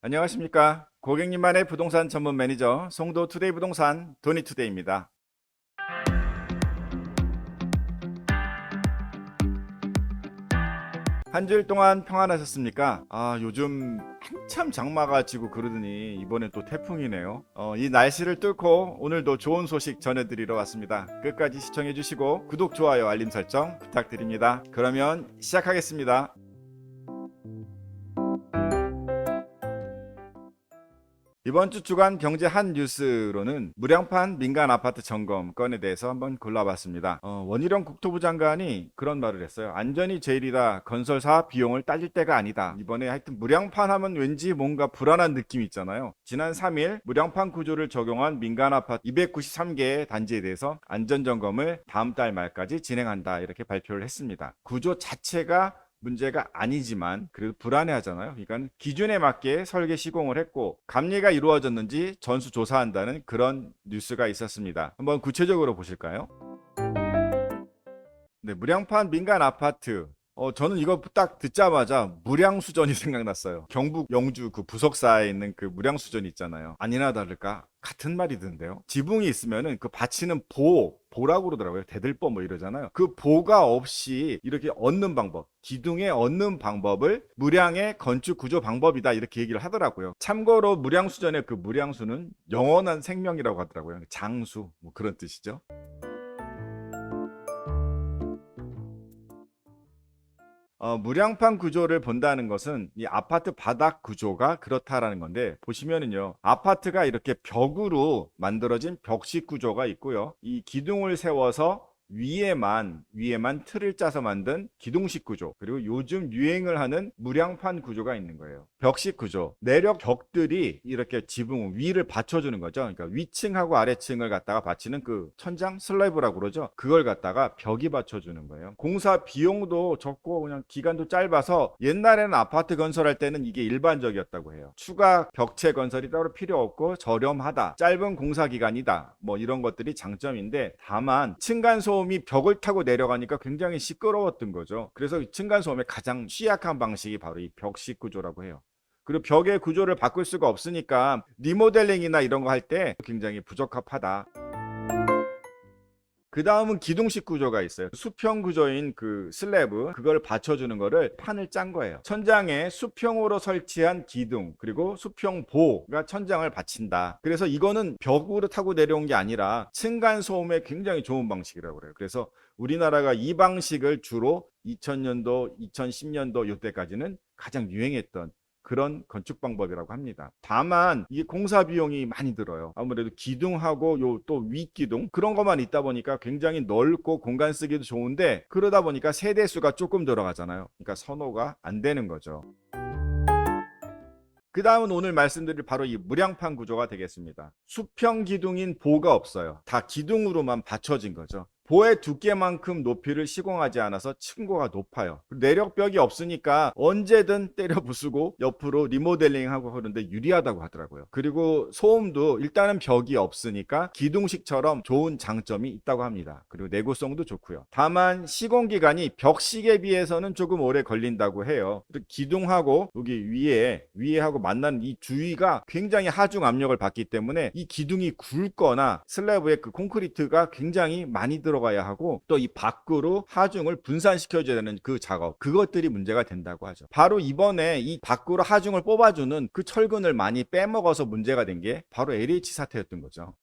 안녕하십니까. 고객님만의 부동산 전문 매니저 송도 투데이 부동산 도니투데이입니다. 한 주일 동안 평안하셨습니까? 요즘 한참 장마가 지고 그러더니 이번엔 또 태풍이네요. 이 날씨를 뚫고 오늘도 좋은 소식 전해드리러 왔습니다. 끝까지 시청해주시고 구독, 좋아요, 알림 설정 부탁드립니다. 그러면 시작하겠습니다. 이번 주 주간 경제 한 뉴스로는 무량판 민간 아파트 점검 건에 대해서 한번 골라봤습니다. 원희룡 국토부 장관이 그런 말을 했어요. 안전이 제일이다. 건설사 비용을 따질 때가 아니다. 이번에 하여튼 무량판 하면 왠지 뭔가 불안한 느낌이 있잖아요. 지난 3일 무량판 구조를 적용한 민간 아파트 293개 단지에 대해서 안전점검을 다음 달 말까지 진행한다. 이렇게 발표를 했습니다. 구조 자체가 문제가 아니지만 그래도 불안해하잖아요. 그러니까 기준에 맞게 설계 시공을 했고 감리가 이루어졌는지 전수조사한다는 그런 뉴스가 있었습니다. 한번 구체적으로 보실까요? 네, 무량판 민간 아파트. 저는 이거 딱 듣자마자 무량수전이 생각났어요. 경북 영주 그 부석사에 있는 그 무량수전 있잖아요. 아니나 다를까 같은 말이던데요. 지붕이 있으면은 그 받치는 보라고 그러더라고요. 대들보 뭐 이러잖아요. 그 보가 없이 이렇게 얻는 방법, 기둥에 얻는 방법을 무량의 건축 구조 방법이다 이렇게 얘기를 하더라고요. 참고로 무량수전의 그 무량수는 영원한 생명이라고 하더라고요. 장수 뭐 그런 뜻이죠. 무량판 구조를 본다는 것은 이 아파트 바닥 구조가 그렇다라는 건데 보시면은요 아파트가 이렇게 벽으로 만들어진 벽식 구조가 있고요 이 기둥을 세워서 위에만 틀을 짜서 만든 기둥식 구조 그리고 요즘 유행을 하는 무량판 구조가 있는 거예요. 벽식 구조 내력 벽들이 이렇게 지붕 위를 받쳐주는 거죠. 그러니까 위층하고 아래층을 갖다가 받치는 그 천장 슬래브라고 그러죠. 그걸 갖다가 벽이 받쳐주는 거예요. 공사 비용도 적고 그냥 기간도 짧아서 옛날에는 아파트 건설할 때는 이게 일반적이었다고 해요. 추가 벽체 건설이 따로 필요 없고 저렴하다, 짧은 공사 기간이다, 뭐 이런 것들이 장점인데 다만 층간소음 이 벽을 타고 내려가니까 굉장히 시끄러웠던 거죠. 그래서 층간소음의 가장 취약한 방식이 바로 이 벽식 구조라고 해요. 그리고 벽의 구조를 바꿀 수가 없으니까 리모델링이나 이런 거 할 때 굉장히 부적합하다. 그 다음은 기둥식 구조가 있어요. 수평 구조인 그 슬래브 그걸 받쳐주는 거를 판을 짠 거예요. 천장에 수평으로 설치한 기둥 그리고 수평 보가 천장을 받친다. 그래서 이거는 벽으로 타고 내려온 게 아니라 층간 소음에 굉장히 좋은 방식이라고 그래요. 그래서 우리나라가 이 방식을 주로 2000년도, 2010년도 이때까지는 가장 유행했던 그런 건축 방법이라고 합니다. 다만 이게 공사 비용이 많이 들어요. 아무래도 기둥하고 요 또 윗기둥 그런 것만 있다 보니까 굉장히 넓고 공간 쓰기도 좋은데 그러다 보니까 세대수가 조금 들어가잖아요. 그러니까 선호가 안 되는 거죠. 그 다음은 오늘 말씀드릴 바로 이 무량판 구조가 되겠습니다. 수평 기둥인 보가 없어요. 다 기둥으로만 받쳐진 거죠. 보의 두께만큼 높이를 시공하지 않아서 층고가 높아요. 내력벽이 없으니까 언제든 때려 부수고 옆으로 리모델링하고 그런데 유리하다고 하더라고요. 그리고 소음도 일단은 벽이 없으니까 기둥식처럼 좋은 장점이 있다고 합니다. 그리고 내구성도 좋고요. 다만 시공 기간이 벽식에 비해서는 조금 오래 걸린다고 해요. 기둥하고 여기 위에하고 만나는 이 주위가 굉장히 하중 압력을 받기 때문에 이 기둥이 굵거나 슬래브에 그 콘크리트가 굉장히 많이 들어가야 하고 또 이 밖으로 하중을 분산시켜줘야 되는 그 작업 그것들이 문제가 된다고 하죠. 바로 이번에 이 밖으로 하중을 뽑아주는 그 철근을 많이 빼먹어서 문제가 된 게 바로 LH 사태였던 거죠.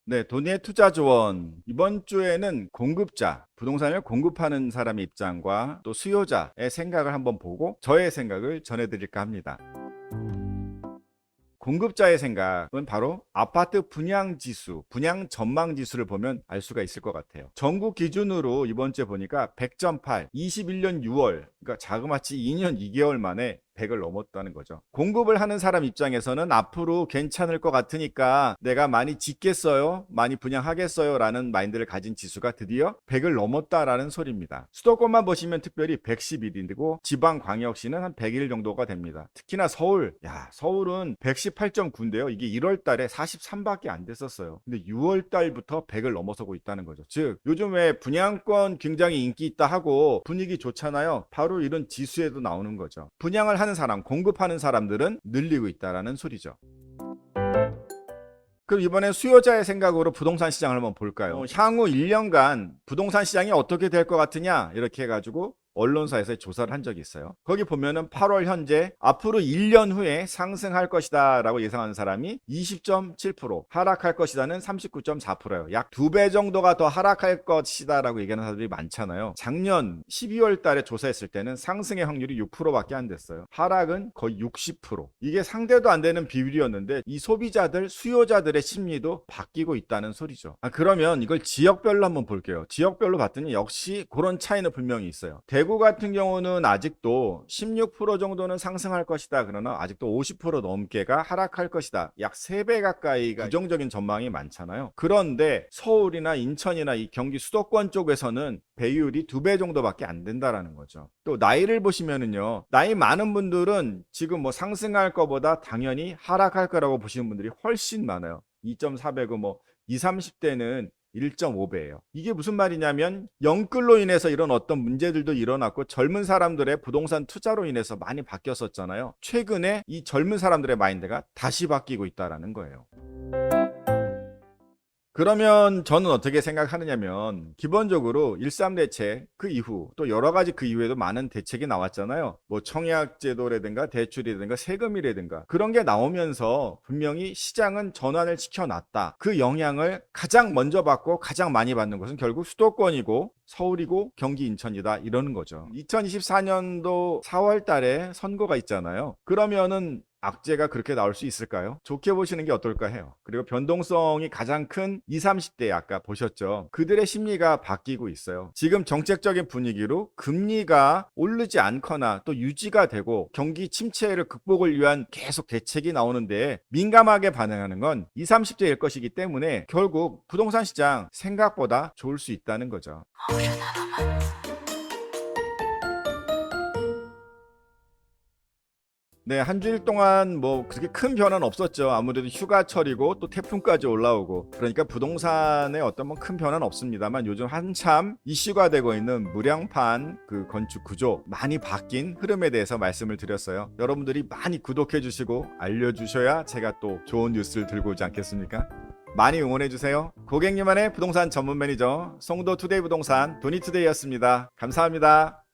네, 돈의 투자 조언. 이번 주에는 공급자, 부동산을 공급하는 사람의 입장과 또 수요자의 생각을 한번 보고 저의 생각을 전해드릴까 합니다. 공급자의 생각은 바로 아파트 분양 지수, 분양 전망 지수를 보면 알 수가 있을 것 같아요. 전국 기준으로 이번 주에 보니까 100.8, 21년 6월, 그러니까 자그마치 2년 2개월 만에 100을 넘었다는 거죠. 공급을 하는 사람 입장에서는 앞으로 괜찮을 것 같으니까 내가 많이 짓겠어요, 많이 분양하겠어요 라는 마인드를 가진 지수가 드디어 100을 넘었다라는 소리입니다. 수도권만 보시면 특별히 111이고 지방광역시는 한 100일 정도가 됩니다. 특히나 서울, 서울은 118.9인데요. 이게 1월 달에 43밖에 안 됐었어요. 근데 6월 달부터 100을 넘어서고 있다는 거죠. 즉 요즘 왜 분양권 굉장히 인기 있다 하고 분위기 좋잖아요. 바로 이런 지수에도 나오는 거죠. 분양을 하는 사람, 공급하는 사람들은 늘리고 있다라는 소리죠. 그럼 이번엔 수요자의 생각으로 부동산 시장을 한번 볼까요? 향후 1년간 부동산 시장이 어떻게 될 것 같으냐 이렇게 해가지고 언론사에서 조사를 한 적이 있어요. 거기 보면은 8월 현재 앞으로 1년 후에 상승할 것이다 라고 예상하는 사람이 20.7%, 하락할 것이다는 39.4%예요. 약 2배 정도가 더 하락할 것이다 라고 얘기하는 사람들이 많잖아요. 작년 12월 달에 조사했을 때는 상승의 확률이 6%밖에 안 됐어요. 하락은 거의 60%. 이게 상대도 안 되는 비율이었는데 이 소비자들, 수요자들의 심리도 바뀌고 있다는 소리죠. 그러면 이걸 지역별로 한번 볼게요. 지역별로 봤더니 역시 그런 차이는 분명히 있어요. 대구 같은 경우는 아직도 16% 정도는 상승할 것이다. 그러나 아직도 50% 넘게가 하락할 것이다. 약 3배 가까이가 부정적인 전망이 많잖아요. 그런데 서울이나 인천이나 이 경기 수도권 쪽에서는 배율이 2배 정도밖에 안 된다라는 거죠. 또 나이를 보시면은요. 나이 많은 분들은 지금 뭐 상승할 거보다 당연히 하락할 거라고 보시는 분들이 훨씬 많아요. 2.4배고 20, 30대는 1.5배예요. 이게 무슨 말이냐면 영끌로 인해서 이런 어떤 문제들도 일어났고 젊은 사람들의 부동산 투자로 인해서 많이 바뀌었었잖아요. 최근에 이 젊은 사람들의 마인드가 다시 바뀌고 있다라는 거예요. 그러면 저는 어떻게 생각하느냐면 기본적으로 13 대책 그 이후 또 여러 가지 그 이후에도 많은 대책이 나왔잖아요. 뭐 청약제도라든가 대출이라든가 세금이라든가 그런 게 나오면서 분명히 시장은 전환을 시켜놨다. 그 영향을 가장 먼저 받고 가장 많이 받는 것은 결국 수도권이고 서울이고 경기 인천이다 이러는 거죠. 2024년도 4월 달에 선거가 있잖아요. 그러면은 악재가 그렇게 나올 수 있을까요? 좋게 보시는 게 어떨까 해요. 그리고 변동성이 가장 큰 20, 30대 아까 보셨죠? 그들의 심리가 바뀌고 있어요. 지금 정책적인 분위기로 금리가 오르지 않거나 또 유지가 되고 경기 침체를 극복을 위한 계속 대책이 나오는데 민감하게 반응하는 건 20, 30대일 것이기 때문에 결국 부동산 시장 생각보다 좋을 수 있다는 거죠. 네, 한 주일 동안 그렇게 큰 변화는 없었죠. 아무래도 휴가철이고 또 태풍까지 올라오고 그러니까 부동산에 어떤 큰 변화는 없습니다만 요즘 한참 이슈가 되고 있는 무량판 그 건축 구조 많이 바뀐 흐름에 대해서 말씀을 드렸어요. 여러분들이 많이 구독해 주시고 알려주셔야 제가 또 좋은 뉴스를 들고 오지 않겠습니까? 많이 응원해 주세요. 고객님만의 부동산 전문 매니저 송도투데이 부동산 도니투데이였습니다. 감사합니다.